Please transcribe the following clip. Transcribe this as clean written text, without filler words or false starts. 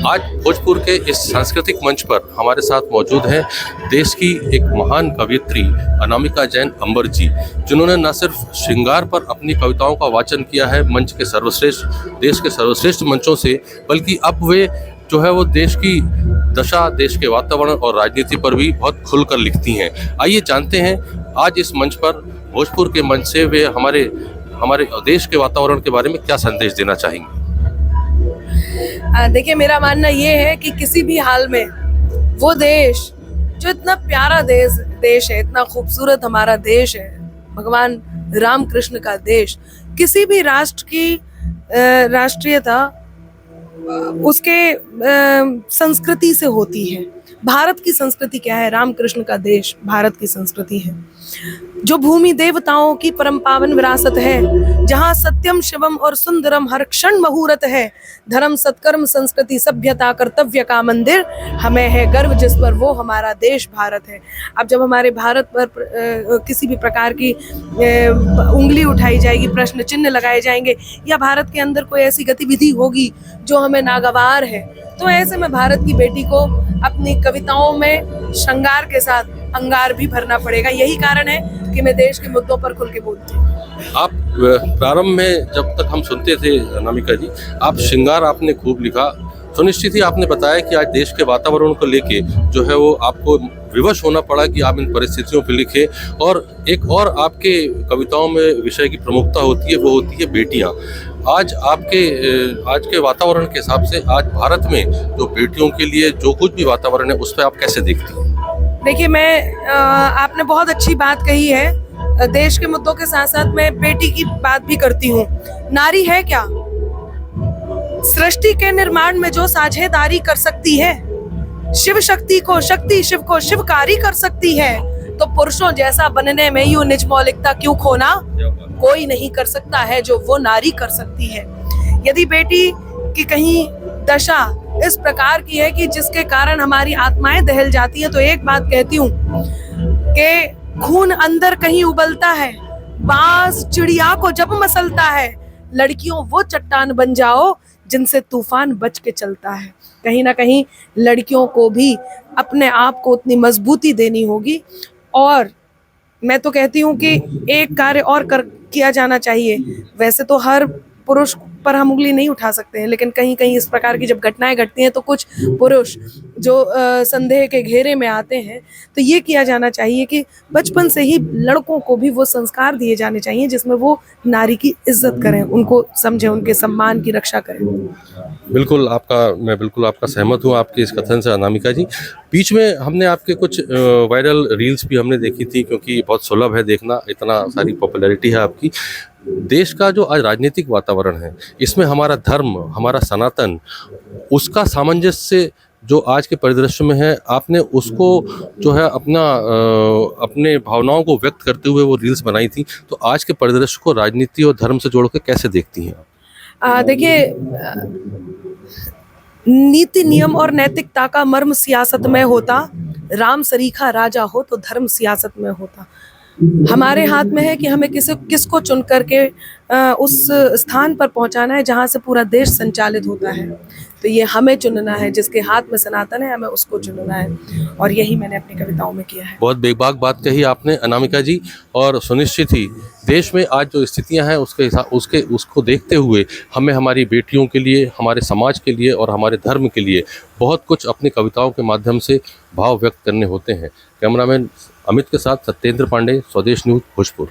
आज भोजपुर के इस सांस्कृतिक मंच पर हमारे साथ मौजूद हैं देश की एक महान कवयित्री अनामिका जैन अंबर जी, जिन्होंने न सिर्फ श्रृंगार पर अपनी कविताओं का वाचन किया है मंच के सर्वश्रेष्ठ, देश के सर्वश्रेष्ठ मंचों से, बल्कि अब वे जो है वो देश की दशा, देश के वातावरण और राजनीति पर भी बहुत खुलकर लिखती हैं। आइए जानते हैं आज इस मंच पर भोजपुर के मंच से वे हमारे देश के वातावरण के बारे में क्या संदेश देना चाहेंगे। देखिए, मेरा मानना ये है कि किसी भी हाल में वो देश जो इतना प्यारा देश है, इतना खूबसूरत हमारा देश है, भगवान राम कृष्ण का देश, किसी भी राष्ट्र की राष्ट्रीयता उसके संस्कृति से होती है। भारत की संस्कृति क्या है? रामकृष्ण का देश भारत की संस्कृति है, जो भूमि देवताओं की परम पावन विरासत है, जहाँ सत्यम शिवम और सुंदरम हर क्षण मुहूर्त है, धर्म सत्कर्म संस्कृति सभ्यता कर्तव्य का मंदिर, हमें है गर्व जिस पर वो हमारा देश भारत है। अब जब हमारे भारत पर किसी भी प्रकार की उंगली उठाई जाएगी, प्रश्न चिन्ह लगाए जाएंगे, या भारत के अंदर कोई ऐसी गतिविधि होगी जो हमें नागवार है, तो ऐसे में भारत की बेटी को अपनी कविताओं में श्रृंगार के साथ अंगार भी भरना पड़ेगा। यही कारण है कि मैं देश के मुद्दों पर खुल के बोलती हूँ। आप प्रारंभ में जब तक हम सुनते थे अनामिका जी, आप श्रृंगार आपने खूब लिखा, सुनिश्चित ही आपने बताया कि आज देश के वातावरण को लेके जो है वो आपको विवश होना पड़ा कि आप इन परिस्थितियों पर लिखे। और एक और आपके कविताओं में विषय की प्रमुखता होती है, वो होती है बेटियां। आज के वातावरण के हिसाब से आज भारत में जो बेटियों के लिए जो कुछ भी वातावरण है, उस पर आप कैसे देखती हैं? देखिए, आपने बहुत अच्छी बात कही है। देश के मुद्दों के साथ साथ मैं बेटी की बात भी करती हूँ। नारी है क्या? सृष्टि के निर्माण में जो साझेदारी कर सकती है, शिव शक्ति को शक्ति, शिव को शिवकारी कर सकती है, तो पुरुषों जैसा बनने में यूं निज मौलिकता क्यों खोना? कोई नहीं कर सकता है जो वो नारी कर सकती है। यदि बेटी की कहीं दशा इस प्रकार की है कि जिसके कारण हमारी आत्माएं दहल जाती हैं, तो एक बात कहती हूँ कि खून अंदर कहीं उबलता है, बांस चिड़िया को जब मसलता है, लड़कियों वो चट्टान बन जाओ जिनसे तूफान बच के चलता है। कहीं ना कहीं लड़कियों को भी अपने आप को उतनी मजबूती देनी होगी। और मैं तो कहती हूँ कि एक कार्य और किया जाना चाहिए। वैसे तो हर पुरुष पर हम उंगली नहीं उठा सकते हैं, लेकिन कहीं कहीं इस प्रकार की जब घटनाएं घटती हैं तो कुछ पुरुष जो संदेह के घेरे में आते हैं, तो ये किया जाना चाहिए कि बचपन से ही लड़कों को भी वो संस्कार दिए जाने चाहिए जिसमें वो नारी की इज्जत करें, उनको समझें, उनके सम्मान की रक्षा करें। मैं बिल्कुल आपका सहमत हूँ आपके इस कथन से अनामिका जी। बीच में हमने आपके कुछ वायरल रील्स भी हमने देखी थी, क्योंकि बहुत सुलभ है देखना, इतना सारी पॉपुलैरिटी है आपकी। देश का जो आज राजनीतिक वातावरण है, इसमें हमारा धर्म, हमारा सनातन, उसका सामंजस्य जो आज के परिदृश्य में है, आपने उसको जो है अपने भावनाओं को व्यक्त करते हुए वो रील्स बनाई थी। तो आज के परिदृश्य को राजनीति और धर्म से जोड़ के कैसे देखती हैं आप? देखिए, नीति नियम और नैतिकता का मर्म सियासत में होता, राम सरीखा राजा हो तो धर्म सियासत में होता। हमारे हाथ में है कि हमें किसको चुन करके उस स्थान पर पहुंचाना है जहां से पूरा देश संचालित होता है। तो ये हमें चुनना है, जिसके हाथ में सनातन है हमें उसको चुनना है, और यही मैंने अपनी कविताओं में किया है। बहुत बेबाक बात कही आपने अनामिका जी। और सुनिश्चित ही देश में आज जो स्थितियां हैं उसको देखते हुए हमें हमारी बेटियों के लिए, हमारे समाज के लिए और हमारे धर्म के लिए बहुत कुछ अपनी कविताओं के माध्यम से भाव व्यक्त करने होते हैं। कैमरामैन अमित के साथ सत्येंद्र पांडे, स्वदेश न्यूज, भोजपुर।